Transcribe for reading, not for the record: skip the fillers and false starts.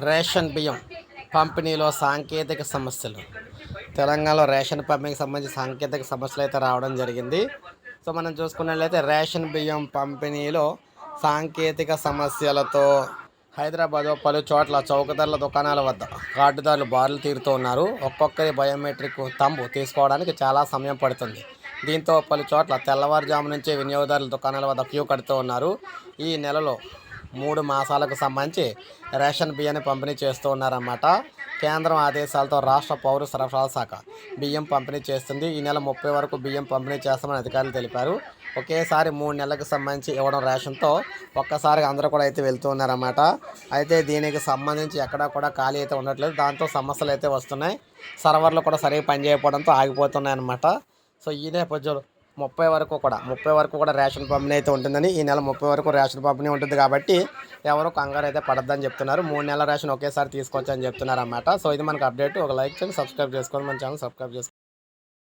Ration బియ్యం పంపిణీలో సాంకేతిక సమస్యలు. తెలంగాణలో రేషన్ పంపిణీకి సంబంధించి సాంకేతిక సమస్యలు అయితే రావడం జరిగింది. సో మనం చూసుకున్నట్లయితే రేషన్ బియ్యం పంపిణీలో సాంకేతిక సమస్యలతో హైదరాబాద్లో పలు చోట్ల చౌకధరల దుకాణాల వద్ద కార్డుదారులు బారులు తీరుతూ ఉన్నారు. ఒక్కొక్కరి బయోమెట్రిక్ తంబు తీసుకోవడానికి చాలా సమయం పడుతుంది. దీంతో పలు చోట్ల తెల్లవారుజాము నుంచే వినియోగదారుల దుకాణాల వద్ద క్యూ కడుతూ ఉన్నారు. ఈ నెలలో 3 మాసాలకు సంబంధించి రేషన్ బియ్యాన్ని పంపిణీ చేస్తూ ఉన్నారన్నమాట. కేంద్రం ఆదేశాలతో రాష్ట్ర పౌర సరఫరాల శాఖ బియ్యం పంపిణీ చేస్తుంది. ఈ నెల 30 వరకు బియ్యం పంపిణీ చేస్తామని అధికారులు తెలిపారు. ఒకేసారి 3 నెలలకు సంబంధించి ఇవ్వడం రేషన్తో ఒక్కసారిగా అందరూ కూడా అయితే వెళ్తూ ఉన్నారన్నమాట. అయితే దీనికి సంబంధించి ఎక్కడా కూడా ఖాళీ అయితే ఉండట్లేదు. దాంతో సమస్యలు అయితే వస్తున్నాయి. సర్వర్లు కూడా సరిగ్గా పనిచేయకపోవడంతో ఆగిపోతున్నాయి అన్నమాట. సో ఈ నేపథ్యంలో 30 వరకు కూడా రేషన్ పంపిణీ అయితే ఉంటుందని, ఈ నెల 30 వరకు రేషన్ పంపిణీ ఉంటుంది కాబట్టి ఎవరు కంగారు అయితే పడద్దని చెప్తున్నారు. 3 నెలల రేషన్ ఒకేసారి తీసుకోవచ్చు అని చెప్తున్నారు అన్నమాట. సో ఇది మనకు అప్డేట్. ఒక లైక్ చేయండి, సబ్స్క్రైబ్ చేసుకోండి, మన ఛానల్ సబ్స్క్రైబ్ చేసుకోండి.